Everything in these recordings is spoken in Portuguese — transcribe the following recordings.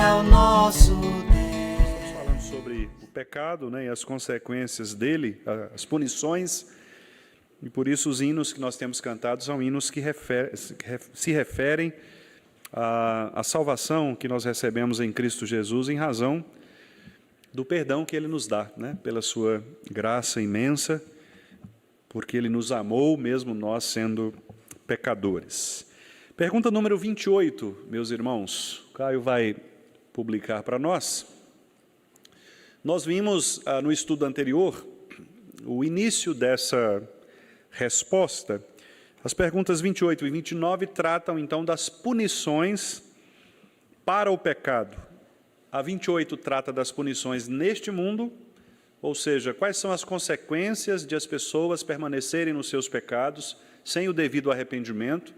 é o nosso Deus. Estamos falando sobre o pecado, né, e as consequências dele, as punições, e por isso os hinos que nós temos cantados são hinos que se referem à salvação que nós recebemos em Cristo Jesus em razão do perdão que Ele nos dá, né, pela sua graça imensa, porque Ele nos amou, mesmo nós sendo pecadores. Pergunta número 28, meus irmãos. O Caio vai publicar para nós. Nós vimos no estudo anterior o início dessa resposta. As perguntas 28 e 29 tratam, então, das punições para o pecado. A 28 trata das punições neste mundo, ou seja, quais são as consequências de as pessoas permanecerem nos seus pecados sem o devido arrependimento.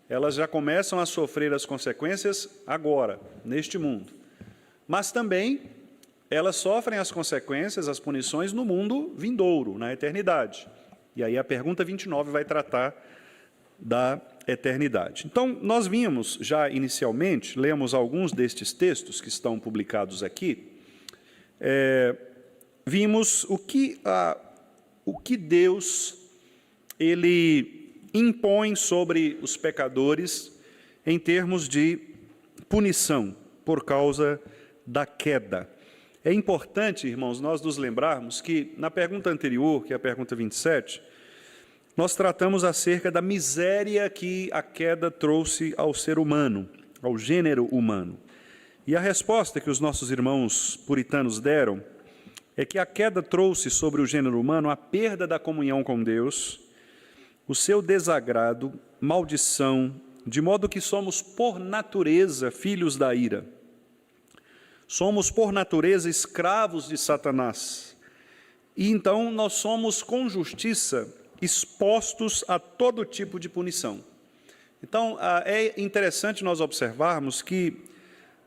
Elas já começam a sofrer as consequências agora, neste mundo. Mas também elas sofrem as consequências, as punições no mundo vindouro, na eternidade. E aí a pergunta 29 vai tratar da eternidade. Então, nós vimos já inicialmente, lemos alguns destes textos que estão publicados aqui, vimos o que Deus Ele impõe sobre os pecadores em termos de punição por causa da queda. É importante, irmãos, nós nos lembrarmos que na pergunta anterior, que é a pergunta 27, nós tratamos acerca da miséria que a queda trouxe ao ser humano, ao gênero humano. E a resposta que os nossos irmãos puritanos deram é que a queda trouxe sobre o gênero humano a perda da comunhão com Deus, o seu desagrado, maldição, de modo que somos, por natureza, filhos da ira. Somos, por natureza, escravos de Satanás. E então nós somos, com justiça, expostos a todo tipo de punição. Então, é interessante nós observarmos que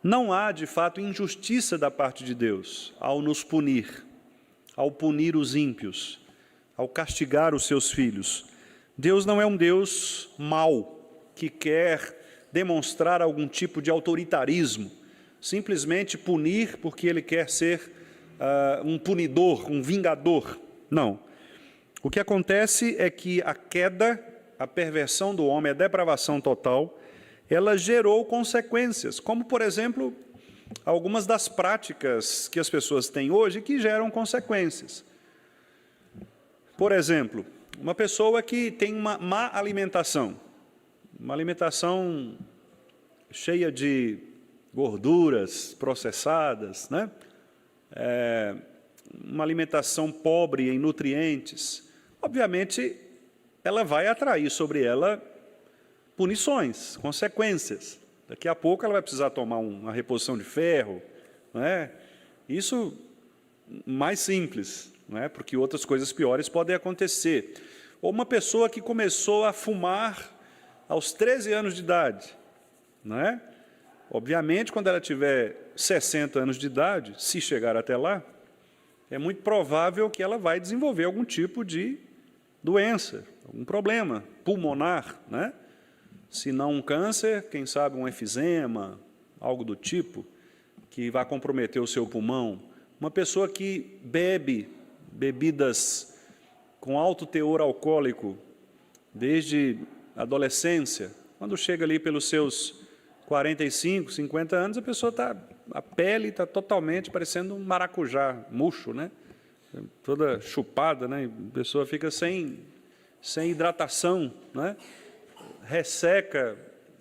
não há, de fato, injustiça da parte de Deus ao nos punir, ao punir os ímpios, ao castigar os seus filhos. Deus não é um Deus mau, que quer demonstrar algum tipo de autoritarismo, simplesmente punir porque Ele quer ser um punidor, um vingador. Não. O que acontece é que a queda, a perversão do homem, a depravação total, ela gerou consequências, como, por exemplo, algumas das práticas que as pessoas têm hoje que geram consequências. Por exemplo, uma pessoa que tem uma má alimentação, uma alimentação cheia de gorduras processadas, né? Uma alimentação pobre em nutrientes, obviamente, ela vai atrair sobre ela punições, consequências. Daqui a pouco ela vai precisar tomar uma reposição de ferro, não é? Isso mais simples, não é? Porque outras coisas piores podem acontecer. Ou uma pessoa que começou a fumar aos 13 anos de idade, não é? Obviamente, quando ela tiver 60 anos de idade, se chegar até lá, é muito provável que ela vai desenvolver algum tipo de doença, algum problema pulmonar, né? Se não um câncer, quem sabe um efizema, algo do tipo, que vai comprometer o seu pulmão. Uma pessoa que bebe bebidas com alto teor alcoólico desde a adolescência, quando chega ali pelos seus 45, 50 anos, a pele está totalmente parecendo um maracujá murcho, né? Toda chupada, né? A pessoa fica sem hidratação, né? Resseca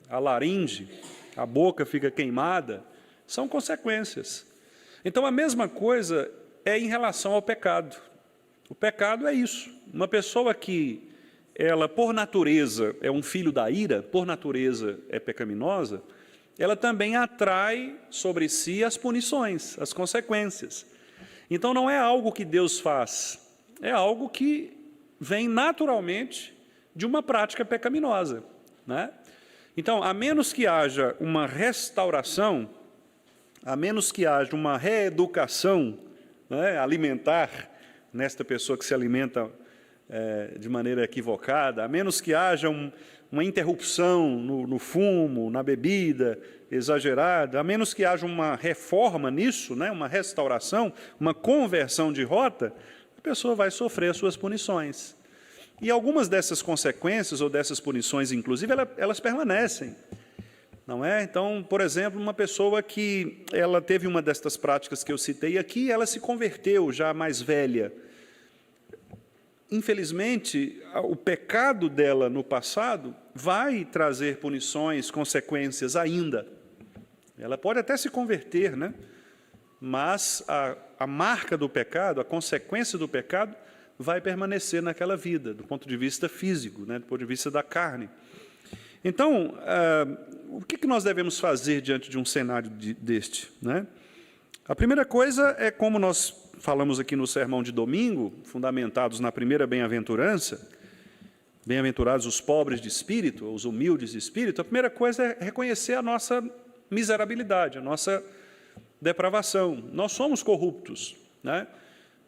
a laringe, a boca fica queimada, são consequências. Então, a mesma coisa é em relação ao pecado. O pecado é isso. Uma pessoa que, ela, por natureza, é um filho da ira, por natureza é pecaminosa, ela também atrai sobre si as punições, as consequências. Então, não é algo que Deus faz, é algo que vem naturalmente de uma prática pecaminosa, né? Então, a menos que haja uma restauração, a menos que haja uma reeducação, né, alimentar nesta pessoa que se alimenta de maneira equivocada, a menos que haja uma interrupção no fumo, na bebida exagerada, a menos que haja uma reforma nisso, né, uma restauração, uma conversão de rota, a pessoa vai sofrer as suas punições. E algumas dessas consequências, ou dessas punições, inclusive, elas permanecem. Não é? Então, por exemplo, uma pessoa que ela teve uma destas práticas que eu citei aqui, ela se converteu já mais velha. Infelizmente, o pecado dela no passado vai trazer punições, consequências ainda. Ela pode até se converter, né? Mas a marca do pecado, a consequência do pecado, vai permanecer naquela vida, do ponto de vista físico, né? Do ponto de vista da carne. Então, o que nós devemos fazer diante de um cenário deste, né? A primeira coisa é, como nós falamos aqui no sermão de domingo, fundamentados na primeira bem-aventurança, bem-aventurados os pobres de espírito, os humildes de espírito, a primeira coisa é reconhecer a nossa miserabilidade, a nossa depravação. Nós somos corruptos, né?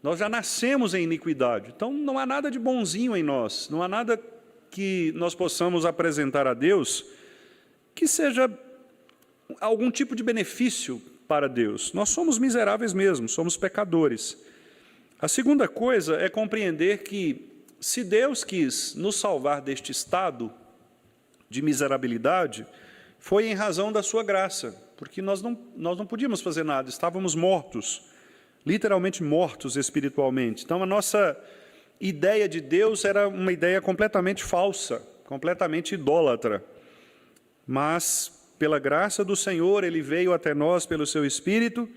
Nós já nascemos em iniquidade, então não há nada de bonzinho em nós, não há nada que nós possamos apresentar a Deus que seja algum tipo de benefício para Deus. Nós somos miseráveis mesmo, somos pecadores. A segunda coisa é compreender que, se Deus quis nos salvar deste estado de miserabilidade, foi em razão da sua graça, porque nós não podíamos fazer nada, estávamos mortos, literalmente mortos espiritualmente. Então, a nossa ideia de Deus era uma ideia completamente falsa, completamente idólatra. Mas, pela graça do Senhor, Ele veio até nós pelo Seu Espírito,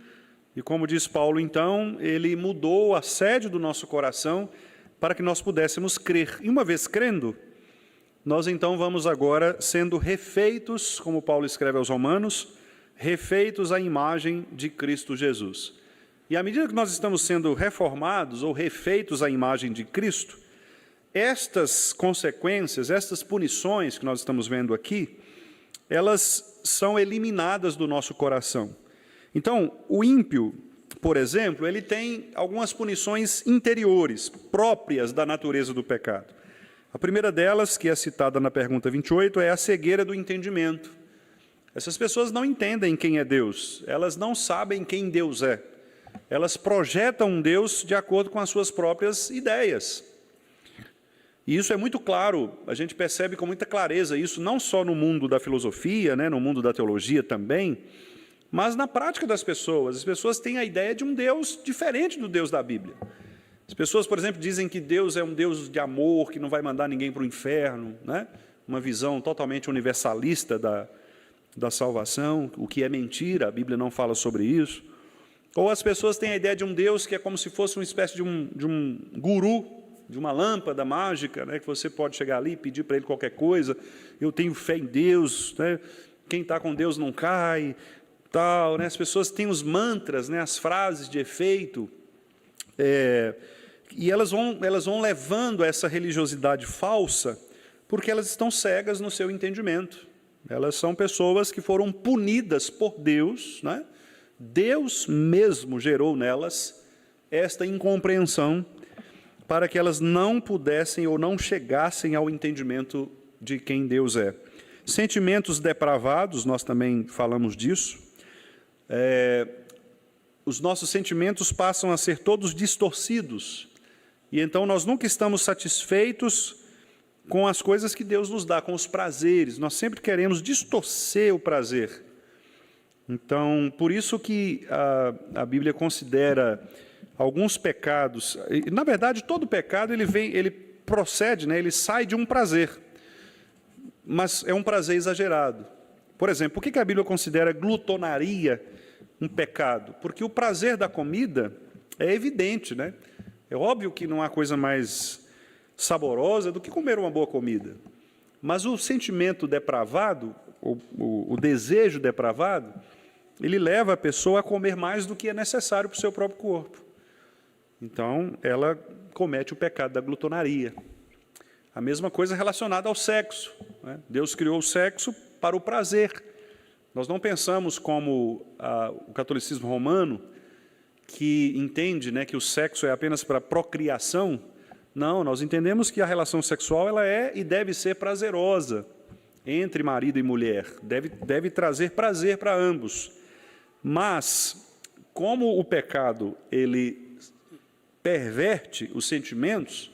e como diz Paulo, então, Ele mudou a sede do nosso coração para que nós pudéssemos crer. E uma vez crendo, nós então vamos agora sendo refeitos, como Paulo escreve aos Romanos, refeitos à imagem de Cristo Jesus. E à medida que nós estamos sendo reformados ou refeitos à imagem de Cristo, estas consequências, estas punições que nós estamos vendo aqui, elas são eliminadas do nosso coração. Então, o ímpio, por exemplo, ele tem algumas punições interiores, próprias da natureza do pecado. A primeira delas, que é citada na pergunta 28, é a cegueira do entendimento. Essas pessoas não entendem quem é Deus, elas não sabem quem Deus é. Elas projetam um Deus de acordo com as suas próprias ideias. E isso é muito claro, a gente percebe com muita clareza isso, não só no mundo da filosofia, né, no mundo da teologia também, mas na prática das pessoas. As pessoas têm a ideia de um Deus diferente do Deus da Bíblia. As pessoas, por exemplo, dizem que Deus é um Deus de amor, que não vai mandar ninguém para o inferno, né? Uma visão totalmente universalista da salvação, o que é mentira, a Bíblia não fala sobre isso. Ou as pessoas têm a ideia de um Deus que é como se fosse uma espécie de um guru, de uma lâmpada mágica, né, que você pode chegar ali e pedir para ele qualquer coisa. Eu tenho fé em Deus, né, quem está com Deus não cai, tal, né, as pessoas têm os mantras, né, as frases de efeito, e elas vão levando essa religiosidade falsa, porque elas estão cegas no seu entendimento. Elas são pessoas que foram punidas por Deus, né? Deus mesmo gerou nelas esta incompreensão para que elas não pudessem ou não chegassem ao entendimento de quem Deus é. Sentimentos depravados, nós também falamos disso. Os nossos sentimentos passam a ser todos distorcidos. E então nós nunca estamos satisfeitos com as coisas que Deus nos dá, com os prazeres. Nós sempre queremos distorcer o prazer. Então, por isso que a Bíblia considera alguns pecados, na verdade, todo pecado ele procede, né, ele sai de um prazer, mas é um prazer exagerado. Por exemplo, por que a Bíblia considera glutonaria um pecado? Porque o prazer da comida é evidente, né? É óbvio que não há coisa mais saborosa do que comer uma boa comida, mas o sentimento depravado, o desejo depravado, ele leva a pessoa a comer mais do que é necessário para o seu próprio corpo. Então, ela comete o pecado da glutonaria. A mesma coisa relacionada ao sexo, né? Deus criou o sexo para o prazer. Nós não pensamos como o catolicismo romano, que entende, né, que o sexo é apenas para procriação, Não, nós entendemos que a relação sexual ela é e deve ser prazerosa entre marido e mulher, deve trazer prazer para ambos. Mas, como o pecado ele perverte os sentimentos,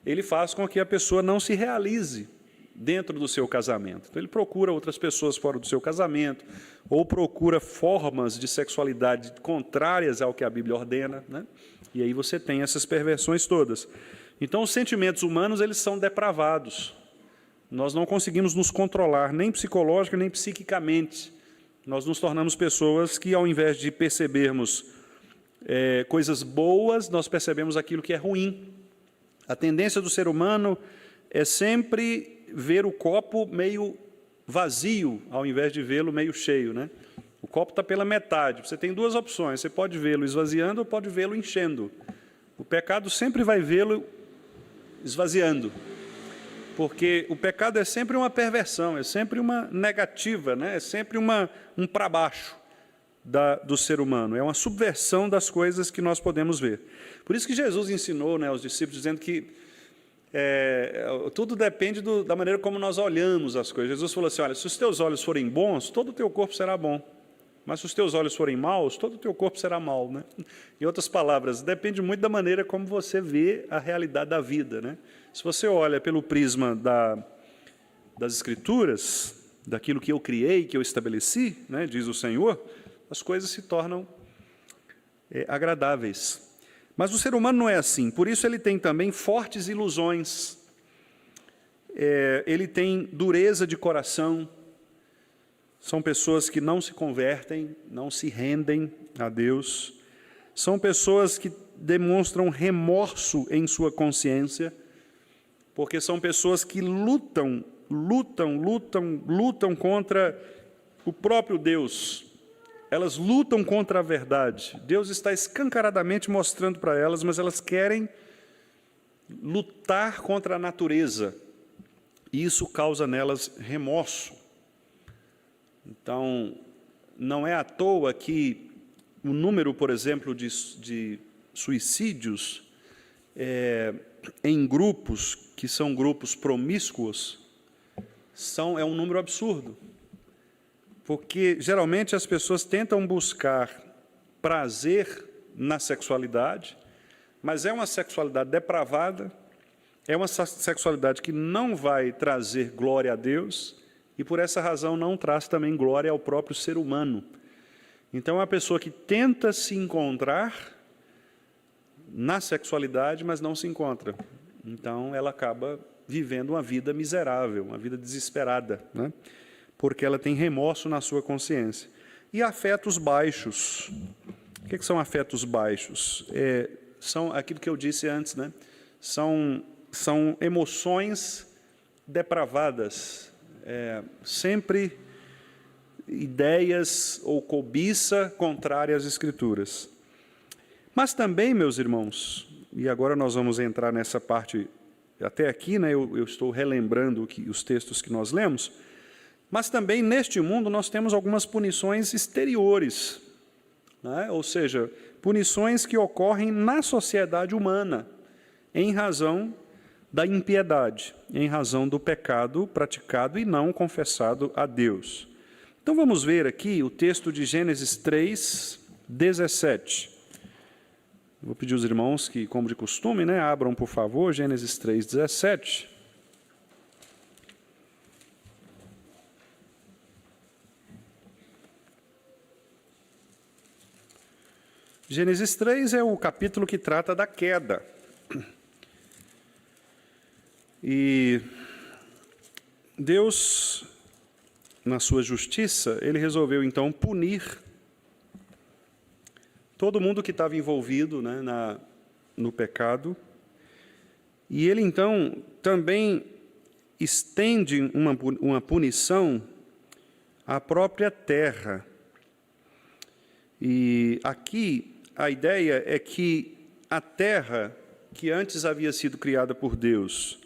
ele faz com que a pessoa não se realize dentro do seu casamento. Então, ele procura outras pessoas fora do seu casamento, ou procura formas de sexualidade contrárias ao que a Bíblia ordena, né? E aí você tem essas perversões todas. Então, os sentimentos humanos, eles são depravados. Nós não conseguimos nos controlar, nem psicológica, nem psiquicamente. Nós nos tornamos pessoas que, ao invés de percebermos coisas boas, nós percebemos aquilo que é ruim. A tendência do ser humano é sempre ver o copo meio vazio, ao invés de vê-lo meio cheio, né? O copo está pela metade. Você tem duas opções. Você pode vê-lo esvaziando ou pode vê-lo enchendo. O pecado sempre vai vê-lo esvaziando. Porque o pecado é sempre uma perversão, é sempre uma negativa, né? É sempre um para baixo do ser humano. É uma subversão das coisas que nós podemos ver. Por isso que Jesus ensinou, né, aos discípulos, dizendo que tudo depende da maneira como nós olhamos as coisas. Jesus falou assim, olha, se os teus olhos forem bons, todo o teu corpo será bom. Mas se os teus olhos forem maus, todo o teu corpo será mau, né? Em outras palavras, depende muito da maneira como você vê a realidade da vida, né? Se você olha pelo prisma das Escrituras, daquilo que eu criei, que eu estabeleci, né, diz o Senhor, as coisas se tornam agradáveis. Mas o ser humano não é assim, por isso ele tem também fortes ilusões, ele tem dureza de coração. São pessoas que não se convertem, não se rendem a Deus. São pessoas que demonstram remorso em sua consciência, porque são pessoas que lutam contra o próprio Deus. Elas lutam contra a verdade. Deus está escancaradamente mostrando para elas, mas elas querem lutar contra a natureza. E isso causa nelas remorso. Então, não é à toa que o número, por exemplo, de suicídios em grupos, que são grupos promíscuos, é um número absurdo. Porque, geralmente, as pessoas tentam buscar prazer na sexualidade, mas é uma sexualidade depravada, é uma sexualidade que não vai trazer glória a Deus, e, por essa razão, não traz também glória ao próprio ser humano. Então, é uma pessoa que tenta se encontrar na sexualidade, mas não se encontra. Então, ela acaba vivendo uma vida miserável, uma vida desesperada, né? Porque ela tem remorso na sua consciência. E afetos baixos. O que são afetos baixos? São aquilo que eu disse antes, né? São emoções depravadas, sempre ideias ou cobiça contrária às Escrituras. Mas também, meus irmãos, e agora nós vamos entrar nessa parte, até aqui, né, eu estou relembrando os textos que nós lemos, mas também neste mundo nós temos algumas punições exteriores, né? Ou seja, punições que ocorrem na sociedade humana, em razão da impiedade, em razão do pecado praticado e não confessado a Deus. Então vamos ver aqui o texto de Gênesis 3, 17. Vou pedir aos irmãos que, como de costume, né, abram, por favor, Gênesis 3, 17. Gênesis 3 é o capítulo que trata da queda. E Deus, na sua justiça, ele resolveu, então, punir todo mundo que estava envolvido, né, no pecado. E ele, então, também estende uma punição à própria terra. E aqui a ideia é que a terra, que antes havia sido criada por Deus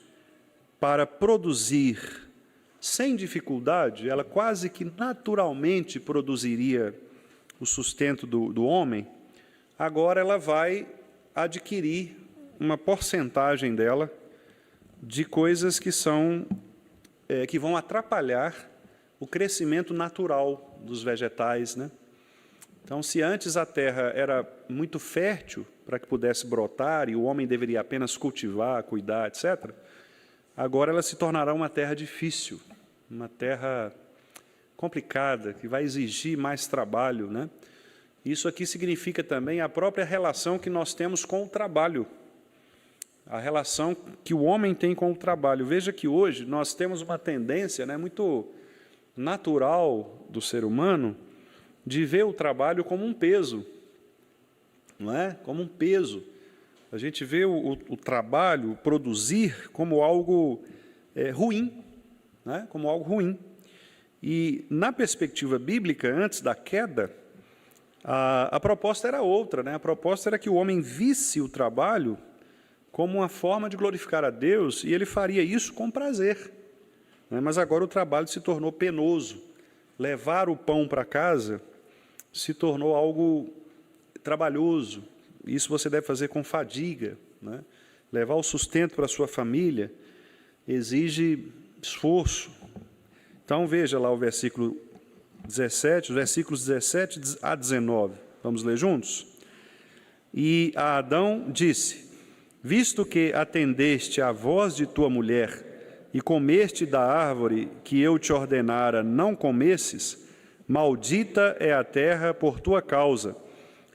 para produzir sem dificuldade, ela quase que naturalmente produziria o sustento do homem, agora ela vai adquirir uma porcentagem dela de coisas que que vão atrapalhar o crescimento natural dos vegetais, né? Então, se antes a terra era muito fértil para que pudesse brotar e o homem deveria apenas cultivar, cuidar, etc., agora ela se tornará uma terra difícil, uma terra complicada, que vai exigir mais trabalho, né? Isso aqui significa também a própria relação que nós temos com o trabalho, a relação que o homem tem com o trabalho. Veja que hoje nós temos uma tendência, né, muito natural do ser humano de ver o trabalho como um peso, não é? Como um peso. A gente vê o trabalho, produzir, como algo ruim, né? Como algo ruim. E, na perspectiva bíblica, antes da queda, a proposta era outra, né? A proposta era que o homem visse o trabalho como uma forma de glorificar a Deus, e ele faria isso com prazer, né? Mas agora o trabalho se tornou penoso. Levar o pão para casa se tornou algo trabalhoso. Isso você deve fazer com fadiga, né? Levar o sustento para a sua família exige esforço. Então, veja lá o versículo 17, os versículos 17 a 19. Vamos ler juntos? E a Adão disse: visto que atendeste à voz de tua mulher e comeste da árvore que eu te ordenara não comesses, maldita é a terra por tua causa.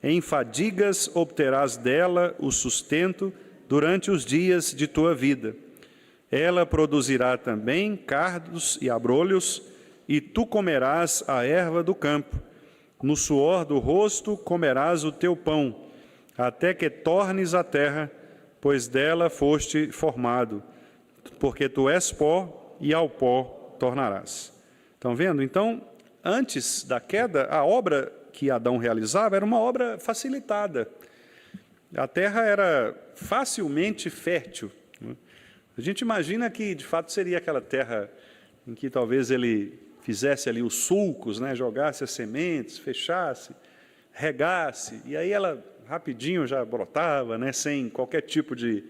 Em fadigas obterás dela o sustento durante os dias de tua vida. Ela produzirá também cardos e abrolhos, e tu comerás a erva do campo. No suor do rosto comerás o teu pão, até que tornes a terra, pois dela foste formado, porque tu és pó, e ao pó tornarás. Estão vendo? Então, antes da queda, a obra que Adão realizava era uma obra facilitada. A terra era facilmente fértil. A gente imagina que, de fato, seria aquela terra em que talvez ele fizesse ali os sulcos, né, jogasse as sementes, fechasse, regasse, e aí ela rapidinho já brotava, né, sem qualquer tipo de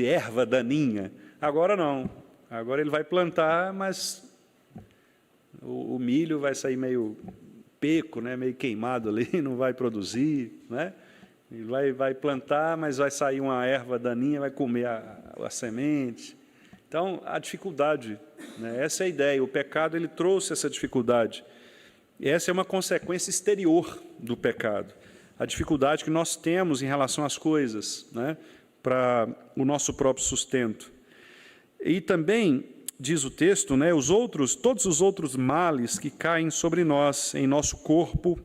erva daninha. Agora não. Agora ele vai plantar, mas o milho vai sair meio peco, né, meio queimado ali, não vai produzir, né? Ele vai plantar, mas vai sair uma erva daninha, vai comer a semente. Então, a dificuldade, né? Essa é a ideia. O pecado ele trouxe essa dificuldade. E essa é uma consequência exterior do pecado. A dificuldade que nós temos em relação às coisas, né, para o nosso próprio sustento. E também, diz o texto, né, todos os outros males que caem sobre nós, em nosso corpo.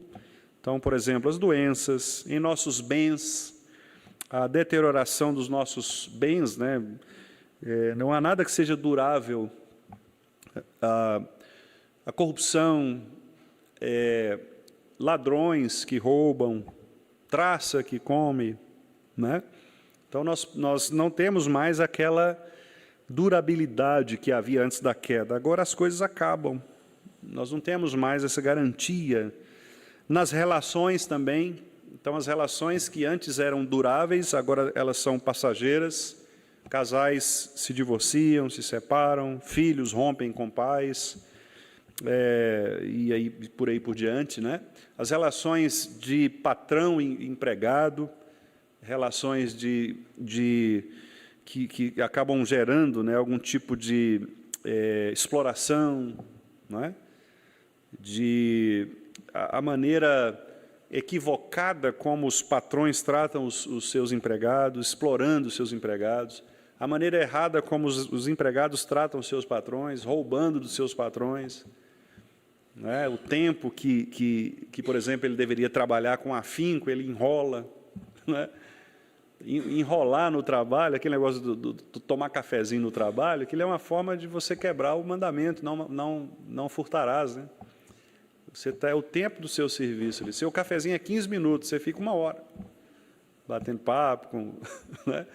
Então, por exemplo, as doenças, em nossos bens, a deterioração dos nossos bens, né? Não há nada que seja durável. A corrupção, ladrões que roubam, traça que come, né? Então, nós não temos mais aquela durabilidade que havia antes da queda. Agora as coisas acabam. Nós não temos mais essa garantia. Nas relações também. Então, as relações que antes eram duráveis, agora elas são passageiras. Casais se divorciam, se separam, filhos rompem com pais, e aí por aí por diante, né? As relações de patrão e empregado, relações que acabam gerando, né, algum tipo de exploração, não é? A maneira equivocada como os patrões tratam os seus empregados, explorando os seus empregados, a maneira errada como os empregados tratam os seus patrões, roubando dos seus patrões, né? O tempo que, por exemplo, ele deveria trabalhar com afinco, ele enrola, né? Enrolar no trabalho, aquele negócio do tomar cafezinho no trabalho, aquilo é uma forma de você quebrar o mandamento, não furtarás, né? Você está o tempo do seu serviço ali. Seu cafezinho é 15 minutos, você fica 1 hora batendo papo, né?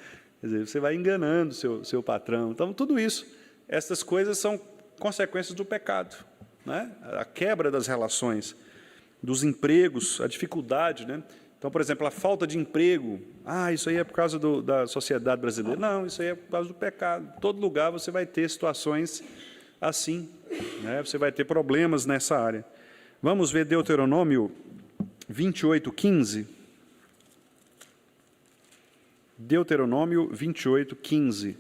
Quer dizer, você vai enganando seu patrão. Então, tudo isso, essas coisas são consequências do pecado, né? A quebra das relações, dos empregos, a dificuldade, né? Então, Então, por exemplo, a falta de emprego, isso aí é por causa da sociedade brasileira. Não, isso aí é por causa do pecado. Em todo lugar você vai ter situações assim, né? Você vai ter problemas nessa área. Vamos ver Deuteronômio 28:15. Deuteronômio 28:15.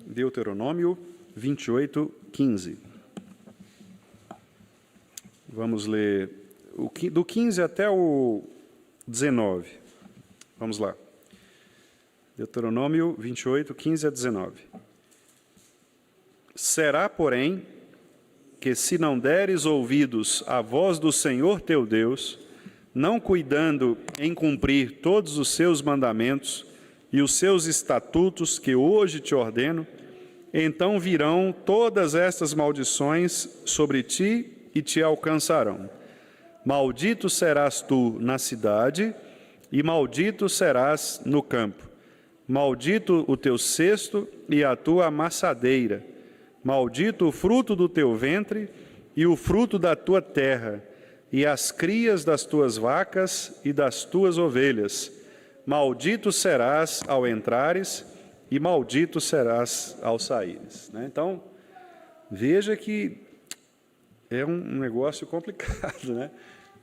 Deuteronômio 28:15. Vamos ler do 15 até o 19. Vamos lá. Deuteronômio 28:15 a 19. Será, porém, que se não deres ouvidos à voz do Senhor teu Deus, não cuidando em cumprir todos os seus mandamentos e os seus estatutos que hoje te ordeno, então virão todas estas maldições sobre ti e te alcançarão. Maldito serás tu na cidade, e maldito serás no campo. Maldito o teu cesto e a tua amassadeira. Maldito o fruto do teu ventre e o fruto da tua terra, e as crias das tuas vacas e das tuas ovelhas. Maldito serás ao entrares, e maldito serás ao saíres. Então, veja que é um negócio complicado, né?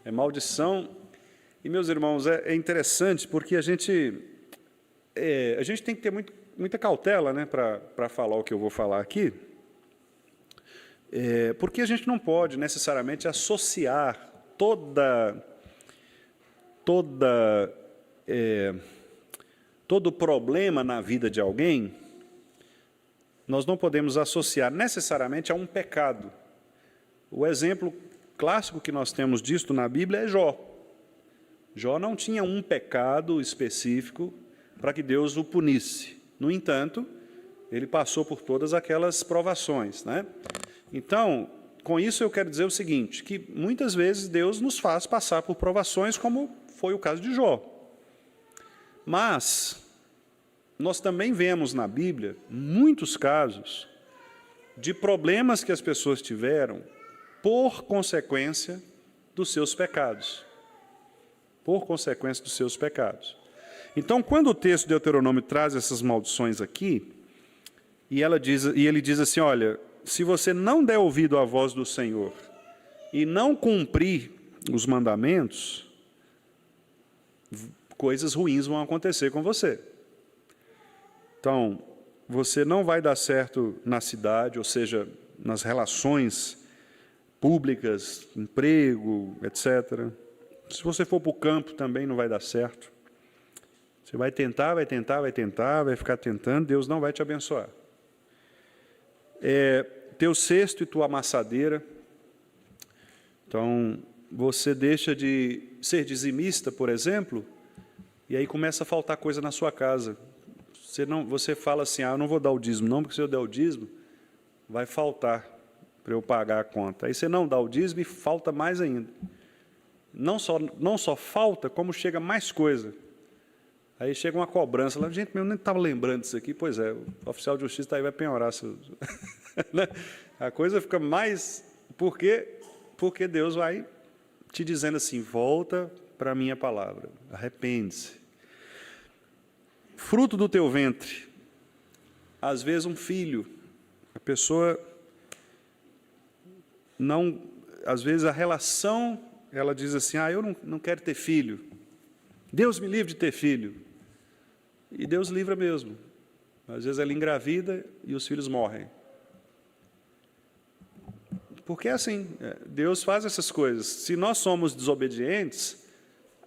É maldição. E, meus irmãos, é interessante porque a gente tem que ter muita cautela, né, para falar o que eu vou falar aqui, porque a gente não pode necessariamente associar todo problema na vida de alguém, nós não podemos associar necessariamente a um pecado. O exemplo clássico que nós temos disto na Bíblia é Jó. Jó não tinha um pecado específico para que Deus o punisse. No entanto, ele passou por todas aquelas provações, né? Então, com isso eu quero dizer o seguinte, que muitas vezes Deus nos faz passar por provações, como foi o caso de Jó. Mas nós também vemos na Bíblia muitos casos de problemas que as pessoas tiveram por consequência dos seus pecados. Por consequência dos seus pecados. Então, quando o texto de Deuteronômio traz essas maldições aqui, e ele diz assim, olha, se você não der ouvido à voz do Senhor e não cumprir os mandamentos, coisas ruins vão acontecer com você. Então, você não vai dar certo na cidade, ou seja, nas relações públicas, emprego, etc. Se você for para o campo, também não vai dar certo. Você vai tentar, vai ficar tentando, Deus não vai te abençoar. Teu cesto e tua amassadeira. Então, você deixa de ser dizimista, por exemplo, e aí começa a faltar coisa na sua casa. Você fala assim, eu não vou dar o dízimo, não, porque se eu der o dízimo, vai faltar para eu pagar a conta. Aí você não dá o dízimo e falta mais ainda. Não só falta, como chega mais coisa. Aí chega uma cobrança lá, gente, eu nem estava lembrando disso aqui. Pois é, o oficial de justiça está aí, vai penhorar. A coisa fica mais... Por quê? Porque Deus vai te dizendo assim, volta para a minha palavra, arrepende-se. Fruto do teu ventre. Às vezes um filho, a pessoa não... Às vezes a relação, ela diz assim, eu não quero ter filho. Deus me livre de ter filho. E Deus livra mesmo. Às vezes ela engravida e os filhos morrem. Porque é assim, Deus faz essas coisas. Se nós somos desobedientes,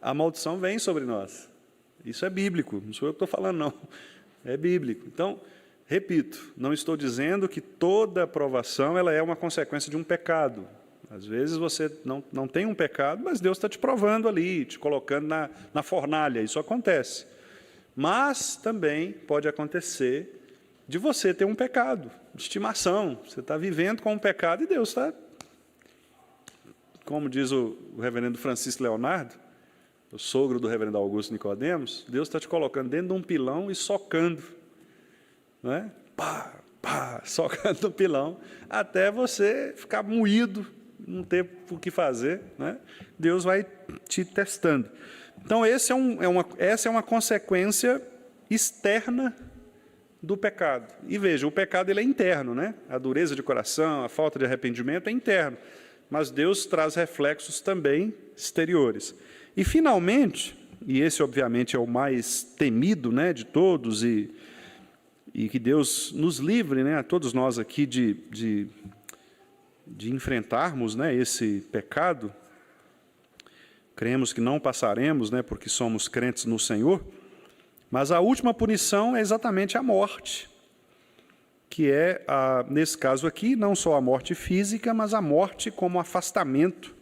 a maldição vem sobre nós. Isso é bíblico, não sou eu que estou falando, não. É bíblico. Então, repito, não estou dizendo que toda aprovação ela é uma consequência de um pecado. Às vezes você não tem um pecado, mas Deus está te provando ali, te colocando na fornalha, isso acontece. Mas também pode acontecer de você ter um pecado, de estimação. Você está vivendo com um pecado e Deus está, como diz o reverendo Francisco Leonardo, o sogro do reverendo Augusto Nicodemos, Deus está te colocando dentro de um pilão e socando. Não é? Pá, pá, socando no pilão, até você ficar moído, não ter o que fazer, né? Deus vai te testando. Então, essa é uma consequência externa do pecado. E veja, o pecado ele é interno, né? A dureza de coração, a falta de arrependimento é interno. Mas Deus traz reflexos também exteriores. E, finalmente, e esse, obviamente, é o mais temido, né, de todos, e que Deus nos livre, né, a todos nós aqui, de enfrentarmos, né, esse pecado. Cremos que não passaremos, né, porque somos crentes no Senhor. Mas a última punição é exatamente a morte, que é, nesse caso aqui, não só a morte física, mas a morte como afastamento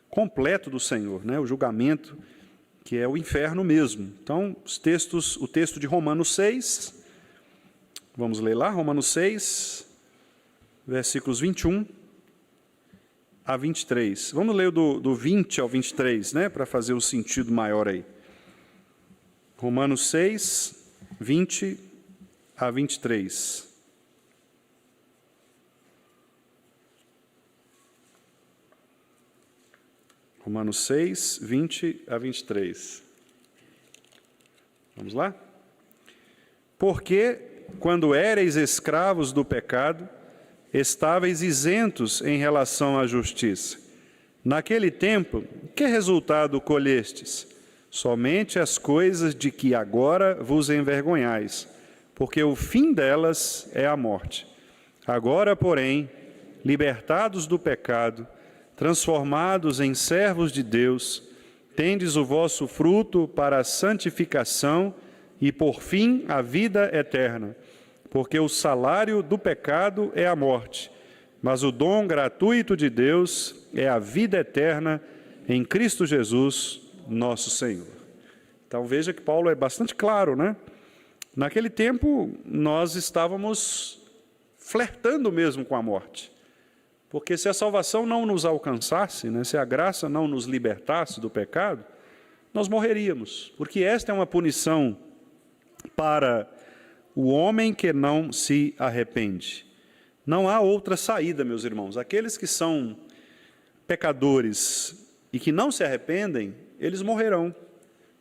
completo do Senhor, né, o julgamento, que é o inferno mesmo. Então, o texto de Romanos 6, vamos ler lá, Romanos 6, versículos 21 a 23. Vamos ler do 20 ao 23, né, para fazer um sentido maior aí. Romanos 6, 20 a 23. Romanos 6, 20 a 23. Vamos lá? Porque, quando éreis escravos do pecado, estáveis isentos em relação à justiça. Naquele tempo, que resultado colhestes? Somente as coisas de que agora vos envergonhais, porque o fim delas é a morte. Agora, porém, libertados do pecado, transformados em servos de Deus, tendes o vosso fruto para a santificação e, por fim, a vida eterna. Porque o salário do pecado é a morte, mas o dom gratuito de Deus é a vida eterna em Cristo Jesus, nosso Senhor. Então veja que Paulo é bastante claro, né? Naquele tempo nós estávamos flertando mesmo com a morte, porque se a salvação não nos alcançasse, né, se a graça não nos libertasse do pecado, nós morreríamos, porque esta é uma punição para o homem que não se arrepende. Não há outra saída, meus irmãos. Aqueles que são pecadores e que não se arrependem, eles morrerão.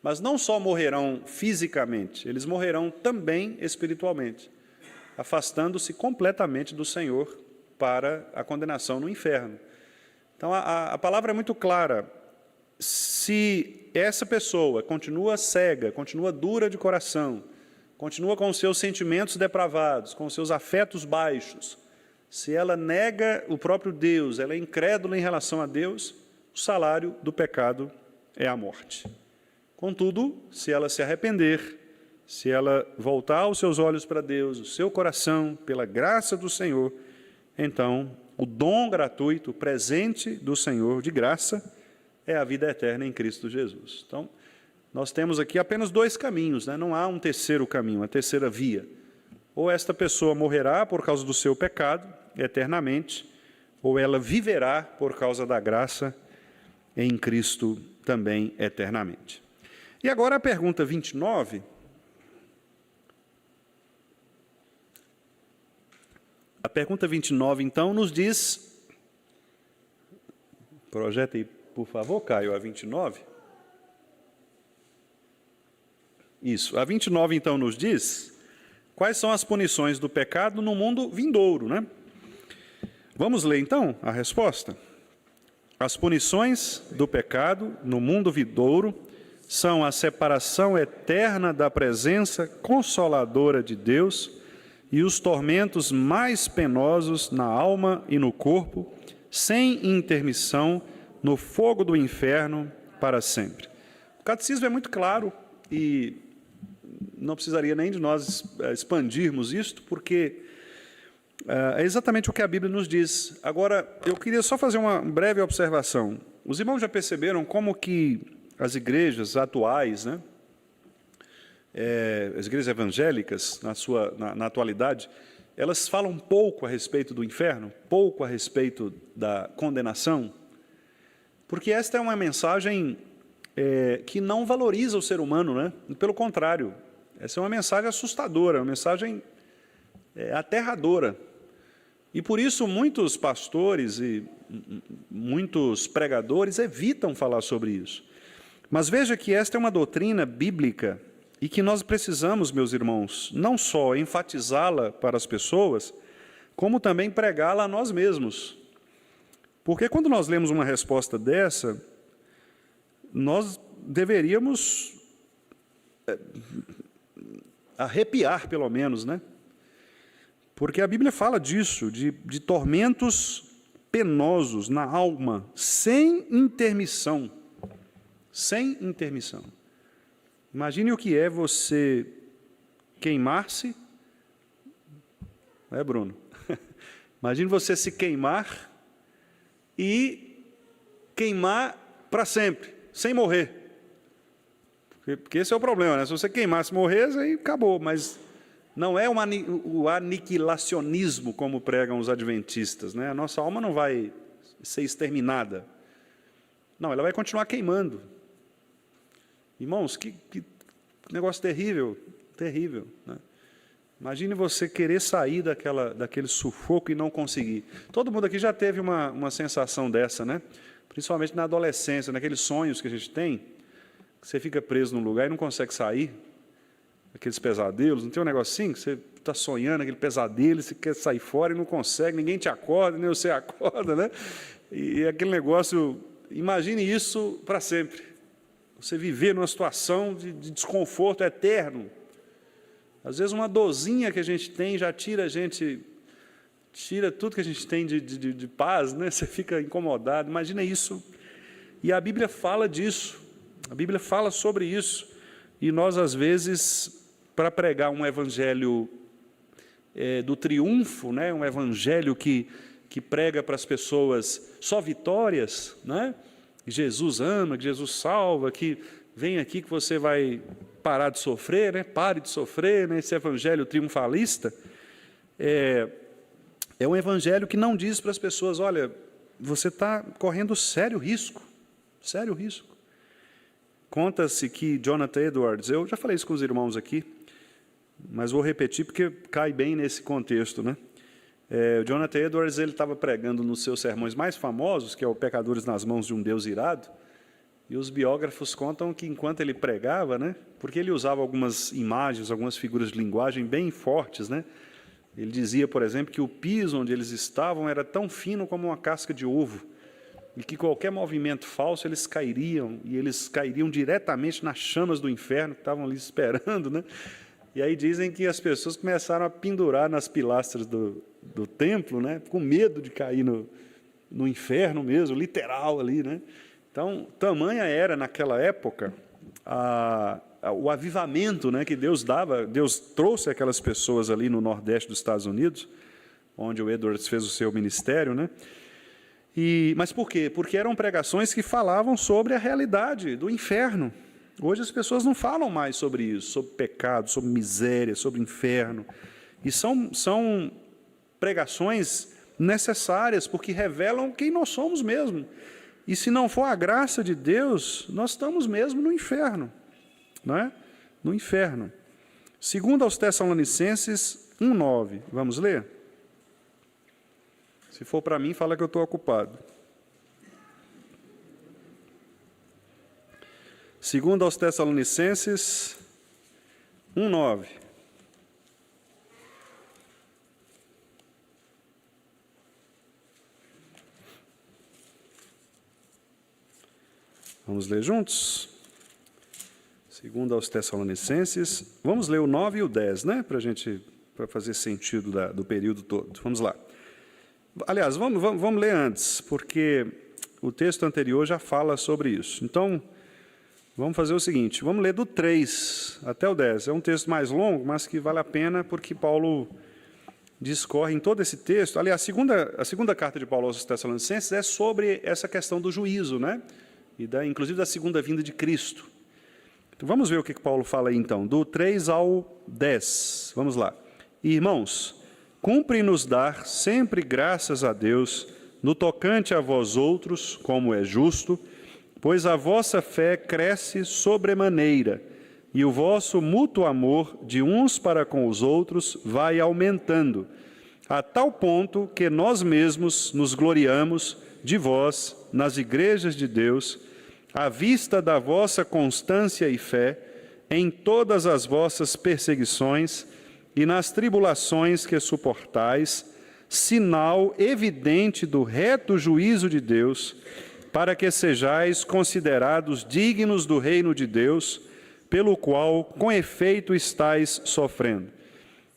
Mas não só morrerão fisicamente, eles morrerão também espiritualmente, afastando-se completamente do Senhor para a condenação no inferno. Então, a palavra é muito clara. Se essa pessoa continua cega, continua dura de coração, continua com os seus sentimentos depravados, com os seus afetos baixos, se ela nega o próprio Deus, ela é incrédula em relação a Deus, o salário do pecado é a morte. Contudo, se ela se arrepender, se ela voltar os seus olhos para Deus, o seu coração, pela graça do Senhor, então o dom gratuito, o presente do Senhor de graça, é a vida eterna em Cristo Jesus. Então, nós temos aqui apenas dois caminhos, né? Não há um terceiro caminho, uma terceira via. Ou esta pessoa morrerá por causa do seu pecado, eternamente, ou ela viverá por causa da graça em Cristo também eternamente. E agora a pergunta 29. A pergunta 29, então, nos diz... Projeta aí, por favor, Caio, a 29. Isso. A 29, então, nos diz quais são as punições do pecado no mundo vindouro, né? Vamos ler, então, a resposta? As punições do pecado no mundo vindouro são a separação eterna da presença consoladora de Deus e os tormentos mais penosos na alma e no corpo, sem intermissão, no fogo do inferno para sempre. O catecismo é muito claro e não precisaria nem de nós expandirmos isto, porque é exatamente o que a Bíblia nos diz. Agora, eu queria só fazer uma breve observação. Os irmãos já perceberam como que as igrejas atuais, né, as igrejas evangélicas, na atualidade, elas falam pouco a respeito do inferno, pouco a respeito da condenação, porque esta é uma mensagem que não valoriza o ser humano, né? Pelo contrário, essa é uma mensagem assustadora, uma mensagem aterradora. E por isso muitos pastores e muitos pregadores evitam falar sobre isso. Mas veja que esta é uma doutrina bíblica e que nós precisamos, meus irmãos, não só enfatizá-la para as pessoas, como também pregá-la a nós mesmos. Porque quando nós lemos uma resposta dessa, nós deveríamos arrepiar, pelo menos, né? Porque a Bíblia fala disso, de tormentos penosos na alma, sem intermissão. Sem intermissão. Imagine o que é você queimar-se. Não é, Bruno? Imagine você se queimar e queimar para sempre, sem morrer. Porque esse é o problema, né? Se você queimasse e morresse, aí acabou, mas não é o aniquilacionismo como pregam os adventistas, né? A nossa alma não vai ser exterminada. Não, ela vai continuar queimando. Irmãos, que negócio terrível, terrível, né? Imagine você querer sair daquele sufoco e não conseguir. Todo mundo aqui já teve uma sensação dessa, né? Principalmente na adolescência, naqueles sonhos que a gente tem, que você fica preso num lugar e não consegue sair, aqueles pesadelos, não tem um negocinho que você está sonhando, aquele pesadelo, você quer sair fora e não consegue, ninguém te acorda, nem você acorda, né? E aquele negócio, imagine isso para sempre. Você viver numa situação de desconforto eterno. Às vezes uma dorzinha que a gente tem já tira tudo que a gente tem de paz, né? Você fica incomodado, imagina isso. E a Bíblia fala disso, a Bíblia fala sobre isso. E nós, às vezes, para pregar um evangelho do triunfo, né? Um evangelho que prega para as pessoas só vitórias, né? Que Jesus ama, que Jesus salva, que vem aqui que você vai parar de sofrer, né? Pare de sofrer, né? Esse evangelho triunfalista é um evangelho que não diz para as pessoas, olha, você está correndo sério risco, sério risco. Conta-se que Jonathan Edwards, eu já falei isso com os irmãos aqui, mas vou repetir porque cai bem nesse contexto, né? Jonathan Edwards, ele estava pregando nos seus sermões mais famosos, que é o Pecadores nas Mãos de um Deus Irado, e os biógrafos contam que enquanto ele pregava, né, porque ele usava algumas imagens, algumas figuras de linguagem bem fortes, né? Ele dizia, por exemplo, que o piso onde eles estavam era tão fino como uma casca de ovo, e que qualquer movimento falso eles cairiam, e eles cairiam diretamente nas chamas do inferno que estavam ali esperando, né? E aí dizem que as pessoas começaram a pendurar nas pilastras do templo, né, com medo de cair no inferno mesmo, literal ali, né? Então, tamanha era naquela época o avivamento, né, que Deus dava. Deus trouxe aquelas pessoas ali no nordeste dos Estados Unidos, onde o Edwards fez o seu ministério, né? Mas por quê? Porque eram pregações que falavam sobre a realidade do inferno. Hoje as pessoas não falam mais sobre isso, sobre pecado, sobre miséria, sobre inferno. E são pregações necessárias, porque revelam quem nós somos mesmo. E se não for a graça de Deus, nós estamos mesmo no inferno, não é? No inferno. Segundo aos Tessalonicenses 1:9, vamos ler? Se for para mim, fala que eu estou ocupado. Segundo aos Tessalonicenses 1:9. Vamos ler juntos? Segundo aos Tessalonicenses, vamos ler o 9 e o 10, né? Para fazer sentido do período todo. Vamos lá. Aliás, vamos ler antes, porque o texto anterior já fala sobre isso. Então, vamos fazer o seguinte, vamos ler do 3 até o 10. É um texto mais longo, mas que vale a pena, porque Paulo discorre em todo esse texto. Aliás, a segunda carta de Paulo aos Tessalonicenses é sobre essa questão do juízo, né? Inclusive da segunda vinda de Cristo. Então, vamos ver o que Paulo fala aí, então, do 3 ao 10. Vamos lá. Irmãos, cumpre-nos dar sempre graças a Deus, no tocante a vós outros, como é justo, pois a vossa fé cresce sobremaneira, e o vosso mútuo amor de uns para com os outros vai aumentando, a tal ponto que nós mesmos nos gloriamos de vós nas igrejas de Deus, à vista da vossa constância e fé em todas as vossas perseguições e nas tribulações que suportais, sinal evidente do reto juízo de Deus, para que sejais considerados dignos do reino de Deus, pelo qual, com efeito, estais sofrendo.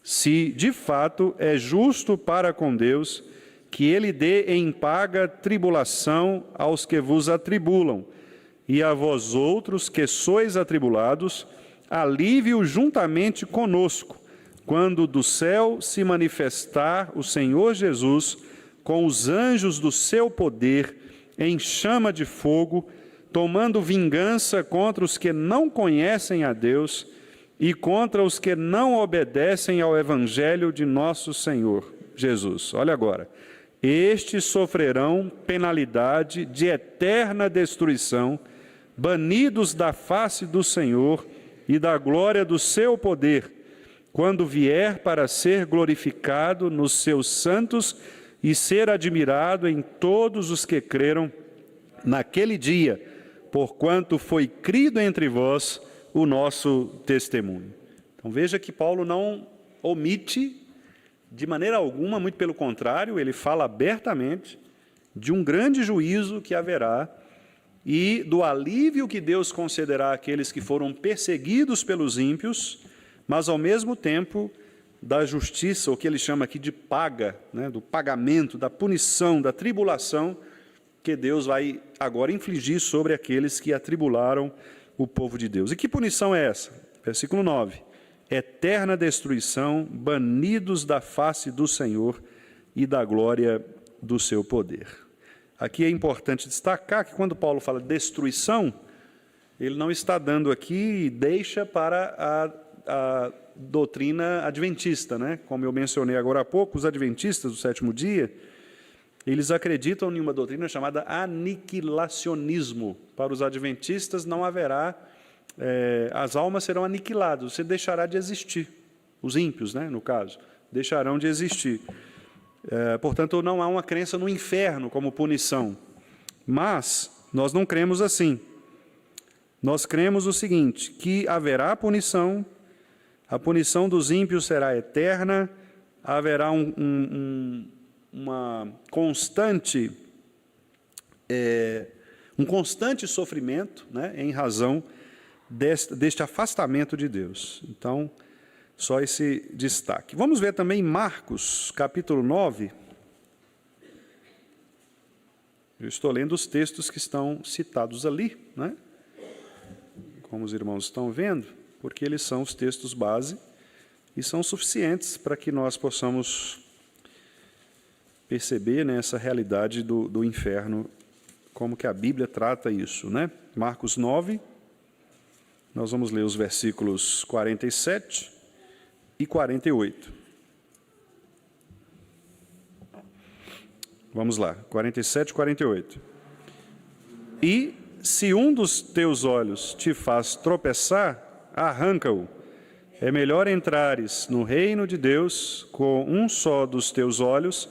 Se, de fato, é justo para com Deus que Ele dê em paga tribulação aos que vos atribulam, e a vós outros que sois atribulados, alívio juntamente conosco, quando do céu se manifestar o Senhor Jesus com os anjos do seu poder em chama de fogo, tomando vingança contra os que não conhecem a Deus e contra os que não obedecem ao evangelho de nosso Senhor Jesus. Olha agora. Estes sofrerão penalidade de eterna destruição, banidos da face do Senhor e da glória do seu poder, quando vier para ser glorificado nos seus santos e ser admirado em todos os que creram naquele dia, porquanto foi crido entre vós o nosso testemunho. Então veja que Paulo não omite de maneira alguma, muito pelo contrário, ele fala abertamente de um grande juízo que haverá e do alívio que Deus concederá àqueles que foram perseguidos pelos ímpios, mas, ao mesmo tempo, da justiça, o que ele chama aqui de paga, né, do pagamento, da punição, da tribulação, que Deus vai agora infligir sobre aqueles que atribularam o povo de Deus. E que punição é essa? Versículo 9. Eterna destruição, banidos da face do Senhor e da glória do seu poder. Aqui é importante destacar que quando Paulo fala destruição, ele não está dando aqui deixa para a doutrina adventista, né? Como eu mencionei agora há pouco, os adventistas do sétimo dia, eles acreditam em uma doutrina chamada aniquilacionismo. Para os adventistas não haverá, as almas serão aniquiladas, você deixará de existir. Os ímpios, né, no caso, deixarão de existir. Portanto, não há uma crença no inferno como punição. Mas nós não cremos assim. Nós cremos o seguinte, que haverá punição, a punição dos ímpios será eterna, haverá um constante sofrimento, né, em razão deste afastamento de Deus. Então, só esse destaque. Vamos ver também Marcos, capítulo 9. Eu estou lendo os textos que estão citados ali, né? Como os irmãos estão vendo, porque eles são os textos base e são suficientes para que nós possamos perceber, né, essa realidade do inferno, como que a Bíblia trata isso, né? Marcos 9, nós vamos ler os versículos 47 e 48. Vamos lá, 47 e 48. E se um dos teus olhos te faz tropeçar, arranca-o. É melhor entrares no reino de Deus com um só dos teus olhos,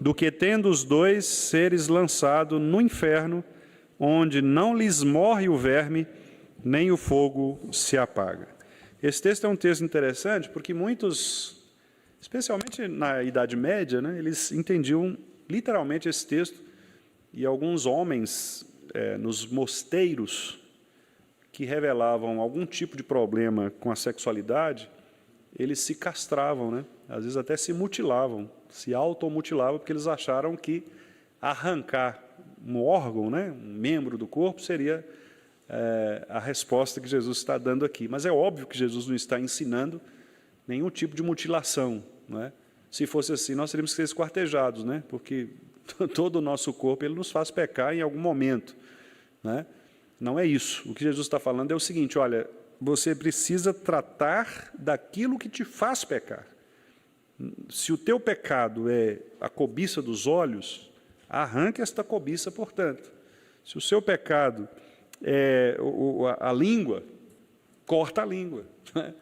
do que tendo os dois seres lançado no inferno, onde não lhes morre o verme, nem o fogo se apaga. Esse texto é um texto interessante, porque muitos, especialmente na Idade Média, né, eles entendiam literalmente esse texto, e alguns homens nos mosteiros que revelavam algum tipo de problema com a sexualidade, eles se castravam, né? Às vezes até se mutilavam, se automutilavam, porque eles acharam que arrancar um órgão, né, um membro do corpo, seria a resposta que Jesus está dando aqui. Mas é óbvio que Jesus não está ensinando nenhum tipo de mutilação, não é? Se fosse assim, nós teríamos que ser esquartejados, né? Porque todo o nosso corpo ele nos faz pecar em algum momento, né? Não é isso. O que Jesus está falando é o seguinte: olha, você precisa tratar daquilo que te faz pecar. Se o teu pecado é a cobiça dos arranque esta cobiça, portanto. Se o seu pecado é a língua, corta a língua. Quer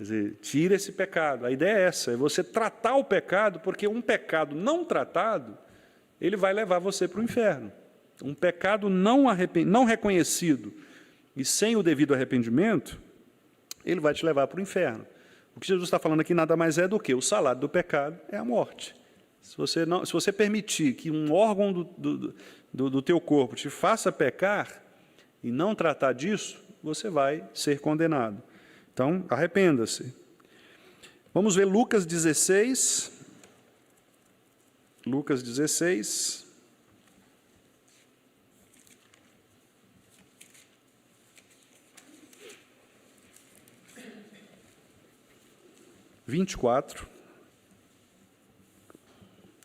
dizer, tira esse pecado. A ideia é essa, é você tratar o pecado, porque um pecado não tratado, ele vai levar você para o inferno. Um pecado não reconhecido e sem o devido arrependimento, ele vai te levar para o inferno. O que Jesus está falando aqui nada mais é do que o salário do pecado é a morte. Se você permitir que um órgão do teu corpo te faça pecar e não tratar disso, você vai ser condenado. Então, arrependa-se. Vamos ver Lucas 16. Lucas 16.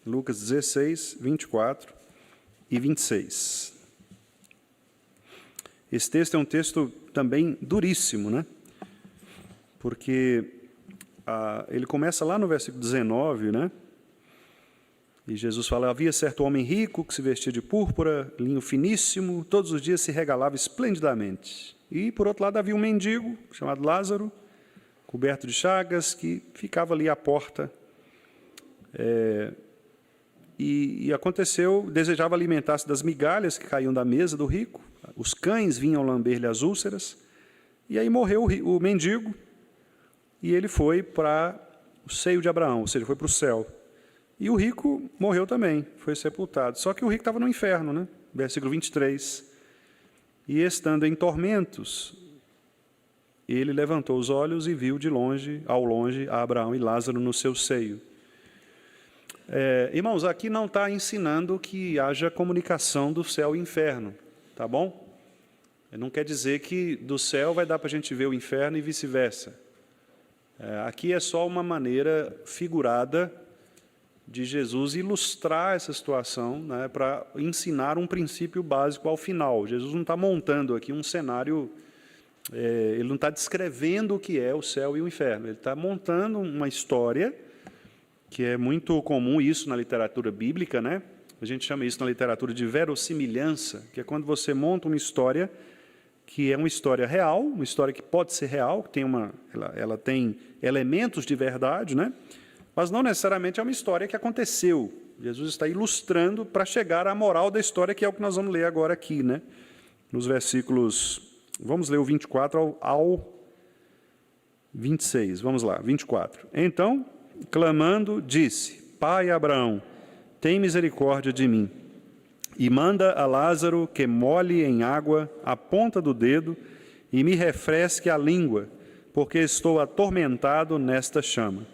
Lucas 16, 24 e 26. Esse texto é um texto também duríssimo, né? Porque ele começa lá no versículo 19, né? E Jesus fala, havia certo homem rico que se vestia de púrpura, linho finíssimo, todos os dias se regalava esplendidamente. E, por outro lado, havia um mendigo, chamado Lázaro, coberto de chagas, que ficava ali à porta. E aconteceu, desejava alimentar-se das migalhas que caíam da mesa do rico, os cães vinham lamber-lhe as úlceras, e aí morreu o mendigo, e ele foi para o seio de Abraão, ou seja, foi para o céu. E o rico morreu também, foi sepultado. Só que o rico estava no inferno, né? Versículo 23. E estando em tormentos, ele levantou os olhos e viu ao longe, a Abraão e Lázaro no seu seio. Irmãos, aqui não está ensinando que haja comunicação do céu e inferno, tá bom? Não quer dizer que do céu vai dar para a gente ver o inferno e vice-versa. Aqui é só uma maneira figurada de Jesus ilustrar essa situação, né, para ensinar um princípio básico ao final. Jesus não está montando aqui um cenário, ele não está descrevendo o que é o céu e o inferno, ele está montando uma história, que é muito comum isso na literatura bíblica, né? A gente chama isso na literatura de verossimilhança, que é quando você monta uma história que é uma história real, uma história que pode ser real, que tem ela tem elementos de verdade, né? Mas não necessariamente é uma história que aconteceu. Jesus está ilustrando para chegar à moral da história, que é o que nós vamos ler agora aqui, né? Nos versículos, vamos ler o 24 ao 26, vamos lá, 24. Então, clamando, disse, Pai Abraão, tem misericórdia de mim, e manda a Lázaro que molhe em água a ponta do dedo e me refresque a língua, porque estou atormentado nesta chama.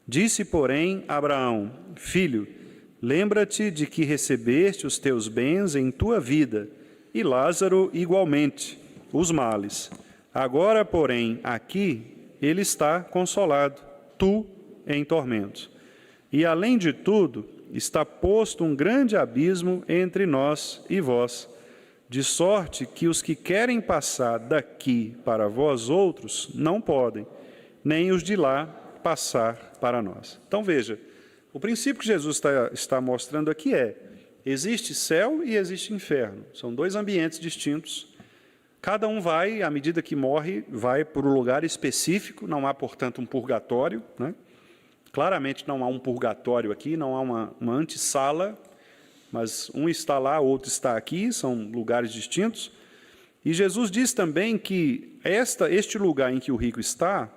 Disse, porém, Abraão, filho, lembra-te de que recebeste os teus bens em tua vida, e Lázaro igualmente, os males. Agora, porém, aqui ele está consolado, tu em tormentos. E, além de tudo, está posto um grande abismo entre nós e vós, de sorte que os que querem passar daqui para vós outros não podem, nem os de lá passar para nós. Então, veja, o princípio que Jesus está mostrando aqui existe céu e existe inferno. São dois ambientes distintos. Cada um vai, à medida que morre, vai para um lugar específico, não há, portanto, um purgatório, né? Claramente não há um purgatório aqui, não há uma antessala, mas um está lá, outro está aqui, são lugares distintos. E Jesus diz também que este lugar em que o rico está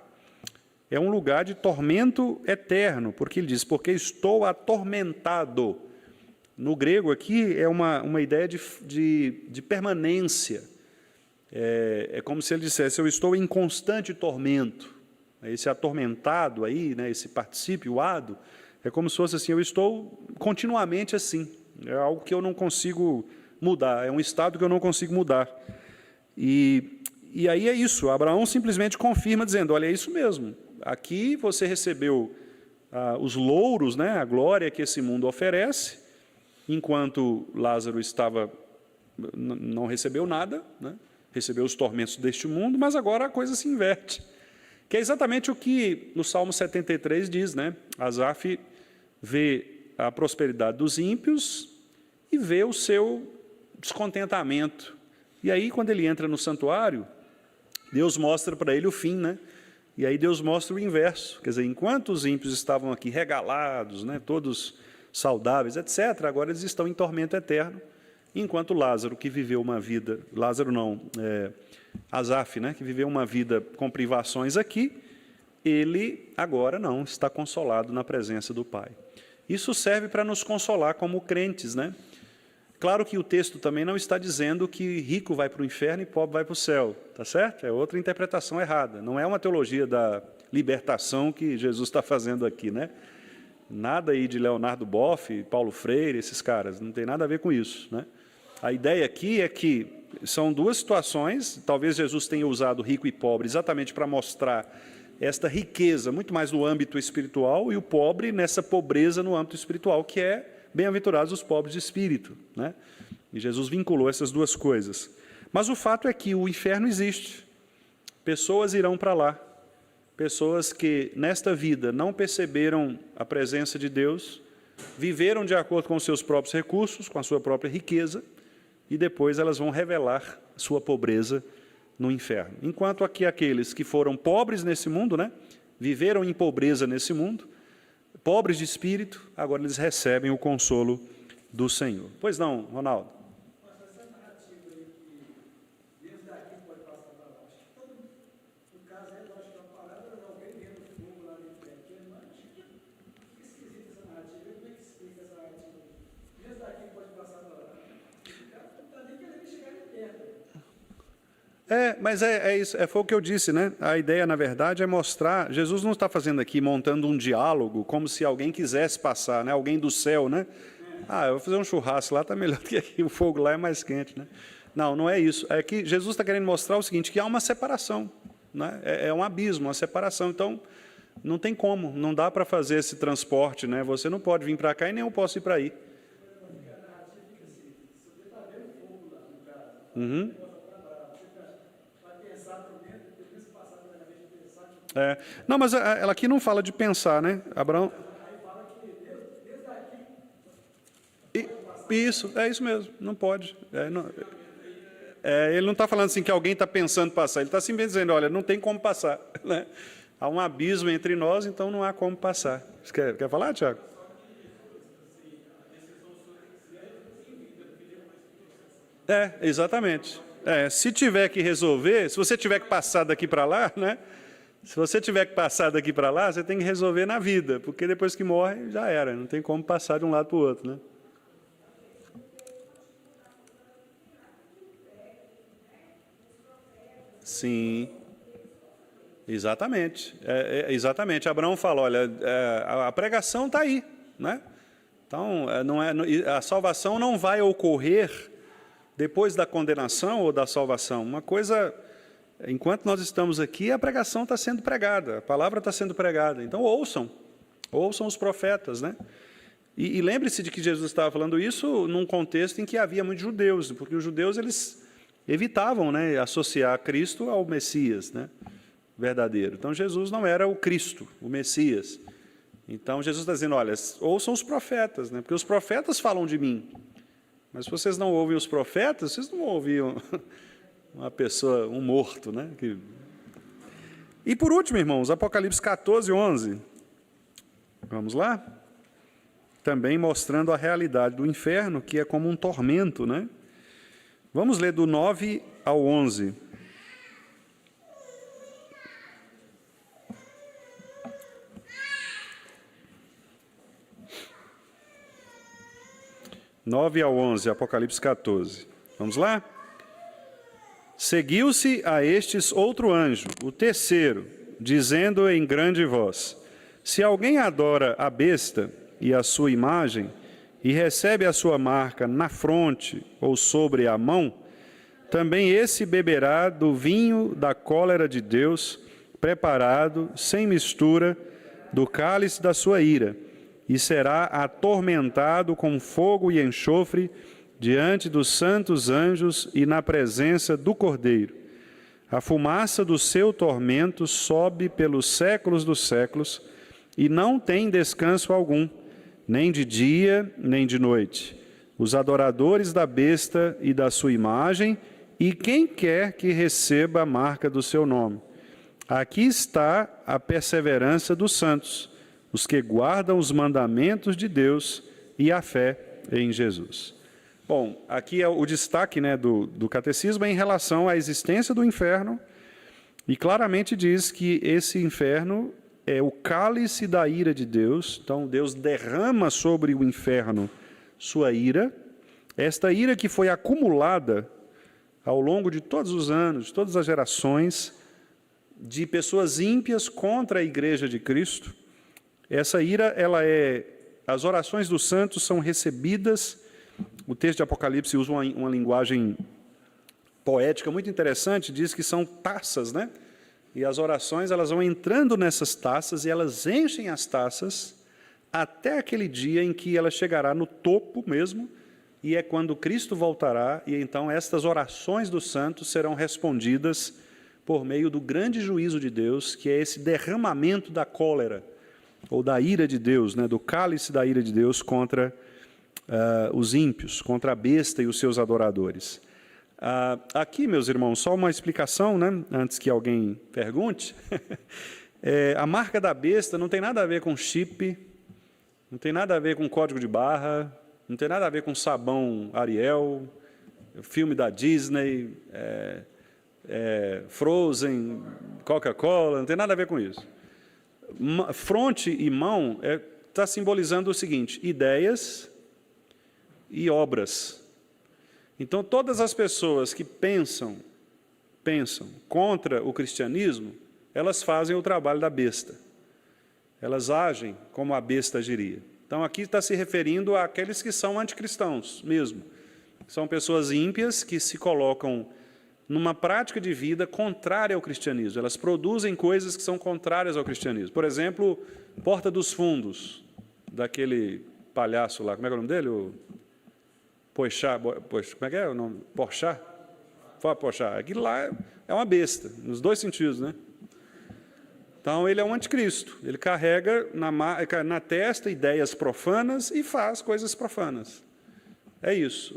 é um lugar de tormento eterno, porque ele diz, porque estou atormentado. No grego aqui é uma ideia de permanência. É como se ele dissesse, eu estou em constante tormento. Esse atormentado aí, né, esse particípio ado, é como se fosse assim, eu estou continuamente assim. É algo que eu não consigo mudar, é um estado que eu não consigo mudar. E aí é isso, Abraão simplesmente confirma, dizendo, olha, é isso mesmo. Aqui você recebeu os louros, né, a glória que esse mundo oferece, enquanto Lázaro não recebeu nada, né, recebeu os tormentos deste mundo, mas agora a coisa se inverte. Que é exatamente o que no Salmo 73 diz, né? Asaf vê a prosperidade dos ímpios e vê o seu descontentamento. E aí, quando ele entra no santuário, Deus mostra para ele o fim, né? E aí Deus mostra o inverso, quer dizer, enquanto os ímpios estavam aqui regalados, né, todos saudáveis, etc., agora eles estão em tormento eterno, enquanto Lázaro, que viveu uma vida, Lázaro não, Asaf, né, que viveu uma vida com privações aqui, ele agora não, está consolado na presença do Pai. Isso serve para nos consolar como crentes, né? Claro que o texto também não está dizendo que rico vai para o inferno e pobre vai para o céu, tá certo? É outra interpretação errada. Não é uma teologia da libertação que Jesus está fazendo aqui, né? Nada aí de Leonardo Boff, Paulo Freire, esses caras, não tem nada a ver com isso, né? A ideia aqui é que são duas situações, talvez Jesus tenha usado rico e pobre exatamente para mostrar esta riqueza, muito mais no âmbito espiritual, e o pobre nessa pobreza no âmbito espiritual, que é bem-aventurados os pobres de espírito, né? E Jesus vinculou essas duas coisas. Mas o fato é que o inferno existe. Pessoas irão para lá. Pessoas que, nesta vida, não perceberam a presença de Deus, viveram de acordo com os seus próprios recursos, com a sua própria riqueza, e depois elas vão revelar sua pobreza no inferno. Enquanto aqui aqueles que foram pobres nesse mundo, né, viveram em pobreza nesse mundo, pobres de espírito, agora eles recebem o consolo do Senhor. Pois não, Ronaldo? Mas essa narrativa aí que Deus daqui pode passar para lá, acho que todo mundo, no caso aí, eu acho que a palavra era alguém vendo fogo lá dentro, porque não acho que esquisita essa narrativa, como é que explica essa narrativa? Deus daqui pode passar para lá, o cara não está nem querendo chegar ali perto. Mas é isso, foi o que eu disse, né? A ideia, na verdade, é mostrar, Jesus não está fazendo aqui, montando um diálogo, como se alguém quisesse passar, né? Alguém do céu, né? Eu vou fazer um churrasco lá, está melhor que aqui, o fogo lá é mais quente, né? Não, não é isso. É que Jesus está querendo mostrar o seguinte, que há uma separação, né? É um abismo, uma separação. Então, não tem como, não dá para fazer esse transporte, né? Você não pode vir para cá e nem eu posso ir para aí. Uhum. Não, mas ela aqui não fala de pensar, né? Abraão. Isso, é isso mesmo, não pode. Ele não está falando assim que alguém está pensando passar, ele está simplesmente dizendo, olha, não tem como passar, né? Há um abismo entre nós, então não há como passar. Você quer falar, Tiago? Exatamente. Se tiver que resolver, se você tiver que passar daqui para lá, né? Se você tiver que passar daqui para lá, você tem que resolver na vida, porque depois que morre, já era, não tem como passar de um lado para o outro, né? Sim, exatamente. Exatamente. Abraão fala, olha, a pregação está aí, né? Então, a salvação não vai ocorrer depois da condenação ou da salvação. Uma coisa, enquanto nós estamos aqui, a pregação está sendo pregada, a palavra está sendo pregada. Então, ouçam os profetas, né? E lembre-se de que Jesus estava falando isso num contexto em que havia muitos judeus, porque os judeus, eles evitavam, né, associar Cristo ao Messias, né, verdadeiro. Então, Jesus não era o Cristo, o Messias. Então, Jesus está dizendo, olha, ouçam os profetas, né, porque os profetas falam de mim. Mas se vocês não ouvem os profetas, vocês não ouviam uma pessoa, um morto, né? E por último, irmãos, Apocalipse 14, 11. Vamos lá? Também mostrando a realidade do inferno, que é como um tormento, né? Vamos ler do 9 ao 11. Apocalipse 14. Vamos lá? Seguiu-se a estes outro anjo, o terceiro, dizendo em grande voz: se alguém adora a besta e a sua imagem, e recebe a sua marca na fronte ou sobre a mão, também esse beberá do vinho da cólera de Deus, preparado, sem mistura, do cálice da sua ira, e será atormentado com fogo e enxofre diante dos santos anjos e na presença do Cordeiro. A fumaça do seu tormento sobe pelos séculos dos séculos, e não tem descanso algum, nem de dia, nem de noite. Os adoradores da besta e da sua imagem e quem quer que receba a marca do seu nome. Aqui está a perseverança dos santos, os que guardam os mandamentos de Deus e a fé em Jesus. Bom, aqui é o destaque, né, do catecismo em relação à existência do inferno, e claramente diz que esse inferno é o cálice da ira de Deus. Então, Deus derrama sobre o inferno sua ira, esta ira que foi acumulada ao longo de todos os anos, de todas as gerações, de pessoas ímpias contra a Igreja de Cristo. Essa ira, as orações dos santos são recebidas. O texto de Apocalipse usa uma linguagem poética muito interessante, diz que são taças, né? E as orações, elas vão entrando nessas taças e elas enchem as taças até aquele dia em que ela chegará no topo mesmo, e é quando Cristo voltará, e então estas orações dos santos serão respondidas por meio do grande juízo de Deus, que é esse derramamento da cólera, ou da ira de Deus, né? Do cálice da ira de Deus contra os ímpios, contra a besta e os seus adoradores. Aqui, meus irmãos, só uma explicação, né, antes que alguém pergunte. A marca da besta não tem nada a ver com chip, não tem nada a ver com código de barra, não tem nada a ver com sabão Ariel, filme da Disney, Frozen, Coca-Cola, não tem nada a ver com isso. Fronte e mão está simbolizando o seguinte: ideias e obras. Então, todas as pessoas que pensam contra o cristianismo, elas fazem o trabalho da besta. Elas agem como a besta agiria. Então, aqui está se referindo àqueles que são anticristãos mesmo. São pessoas ímpias que se colocam numa prática de vida contrária ao cristianismo. Elas produzem coisas que são contrárias ao cristianismo. Por exemplo, Porta dos Fundos, daquele palhaço lá, como é que é o nome dele? O Porchat, como é que é o nome? Porchat? Porchat. Aquilo lá é uma besta, nos dois sentidos, né? Então, ele é um anticristo. Ele carrega na testa ideias profanas e faz coisas profanas. É isso.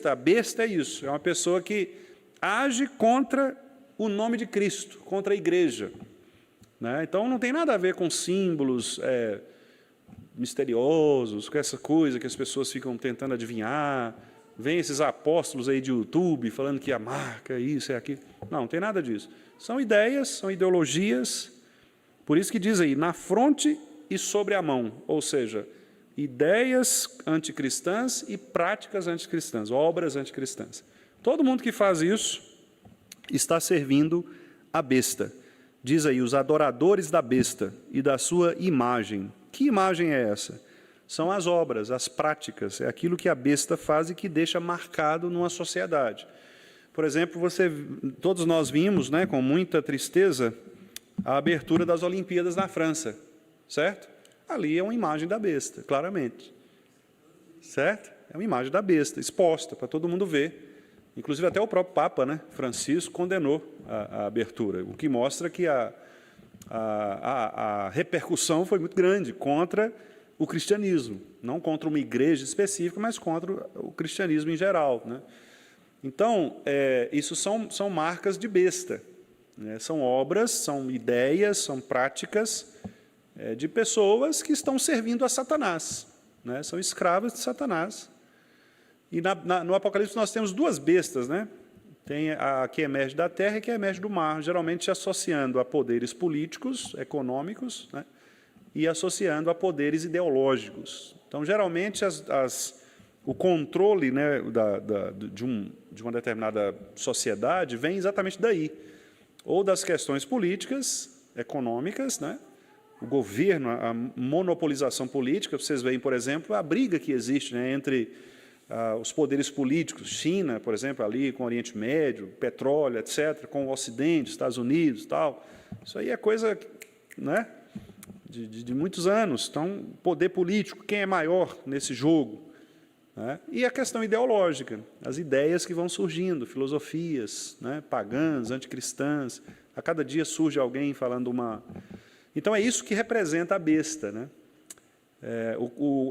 A besta é isso. É uma pessoa que age contra o nome de Cristo, contra a igreja, né? Então, não tem nada a ver com símbolos misteriosos, com essa coisa que as pessoas ficam tentando adivinhar. Vem esses apóstolos aí de YouTube falando que a marca é isso, é aquilo. Não tem nada disso. São ideias, são ideologias. Por isso que diz aí, na fronte e sobre a mão, ou seja, ideias anticristãs e práticas anticristãs, obras anticristãs. Todo mundo que faz isso está servindo a besta. Diz aí, os adoradores da besta e da sua imagem. Que imagem é essa? São as obras, as práticas, é aquilo que a besta faz e que deixa marcado numa sociedade. Por exemplo, todos nós vimos, né, com muita tristeza, a abertura das Olimpíadas na França, certo? Ali é uma imagem da besta, claramente. Certo? É uma imagem da besta, exposta para todo mundo ver. Inclusive até o próprio Papa, né, Francisco, condenou a abertura, o que mostra que a repercussão foi muito grande contra o cristianismo, não contra uma igreja específica, mas contra o cristianismo em geral, né? Então, isso são marcas de besta, né? São obras, são ideias, são práticas de pessoas que estão servindo a Satanás, né? São escravas de Satanás. E no Apocalipse nós temos duas bestas, né? Tem a que emerge da terra e que emerge do mar, geralmente associando a poderes políticos, econômicos, né? E associando a poderes ideológicos. Então, geralmente, o controle, né, de uma determinada sociedade vem exatamente daí, ou das questões políticas, econômicas, né? O governo, a monopolização política. Vocês veem, por exemplo, a briga que existe, né, entre os poderes políticos, China, por exemplo, ali com o Oriente Médio, petróleo, etc., com o Ocidente, Estados Unidos, tal. Isso aí é coisa, né, de muitos anos. Então, poder político, quem é maior nesse jogo, né? E a questão ideológica, as ideias que vão surgindo, filosofias, né, pagãs, anticristãs. A cada dia surge alguém falando uma... Então, é isso que representa a besta, né?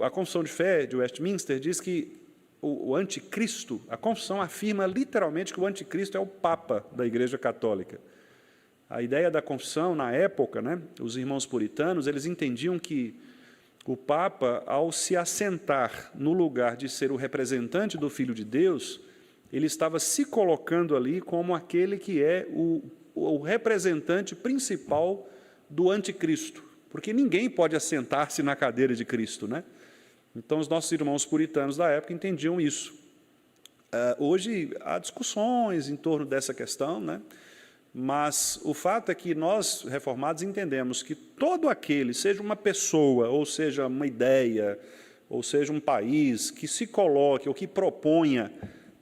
A Confissão de Fé de Westminster diz que o anticristo, a confissão afirma literalmente que o anticristo é o Papa da Igreja Católica. A ideia da confissão, na época, né, os irmãos puritanos, eles entendiam que o Papa, ao se assentar no lugar de ser o representante do Filho de Deus, ele estava se colocando ali como aquele que é o representante principal do anticristo, porque ninguém pode assentar-se na cadeira de Cristo, né? Então, os nossos irmãos puritanos da época entendiam isso. Hoje, há discussões em torno dessa questão, né? Mas o fato é que nós, reformados, entendemos que todo aquele, seja uma pessoa, ou seja uma ideia, ou seja um país, que se coloque ou que proponha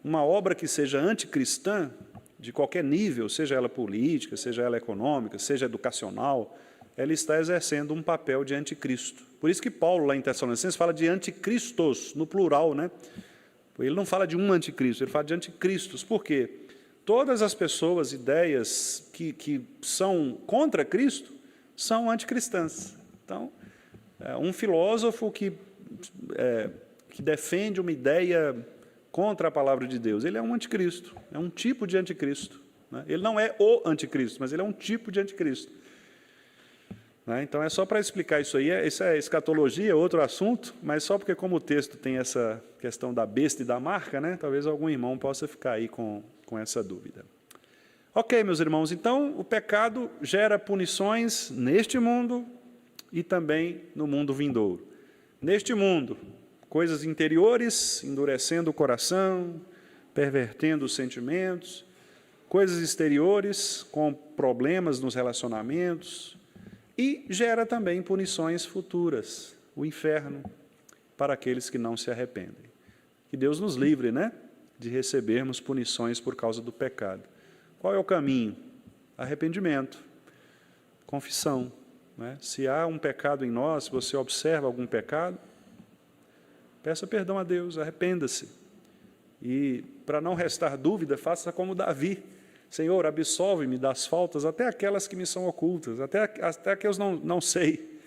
uma obra que seja anticristã, de qualquer nível, seja ela política, seja ela econômica, seja educacional, ela está exercendo um papel de anticristo. Por isso que Paulo, lá em Tessalonicenses, fala de anticristos, no plural, né? Ele não fala de um anticristo, ele fala de anticristos. Por quê? Todas as pessoas, ideias que são contra Cristo, são anticristãs. Então, um filósofo que defende uma ideia contra a palavra de Deus, ele é um anticristo, é um tipo de anticristo, né? Ele não é o anticristo, mas ele é um tipo de anticristo. Né? Então, é só para explicar isso aí, isso é escatologia, outro assunto, mas só porque como o texto tem essa questão da besta e da marca, né? Talvez algum irmão possa ficar aí com essa dúvida. Ok, meus irmãos, então o pecado gera punições neste mundo e também no mundo vindouro. Neste mundo, coisas interiores, endurecendo o coração, pervertendo os sentimentos, coisas exteriores, com problemas nos relacionamentos, e gera também punições futuras, o inferno, para aqueles que não se arrependem. Que Deus nos livre, né, de recebermos punições por causa do pecado. Qual é o caminho? Arrependimento, confissão. Né? Se há um pecado em nós, se você observa algum pecado, peça perdão a Deus, arrependa-se. E, para não restar dúvida, faça como Davi. Senhor, absolve-me das faltas, até aquelas que me são ocultas, até que eu não sei.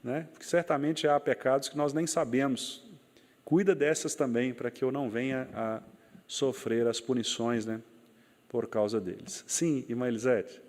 Né? Porque certamente há pecados que nós nem sabemos. Cuida dessas também, para que eu não venha a sofrer as punições, né, por causa deles. Sim, irmã Elisete?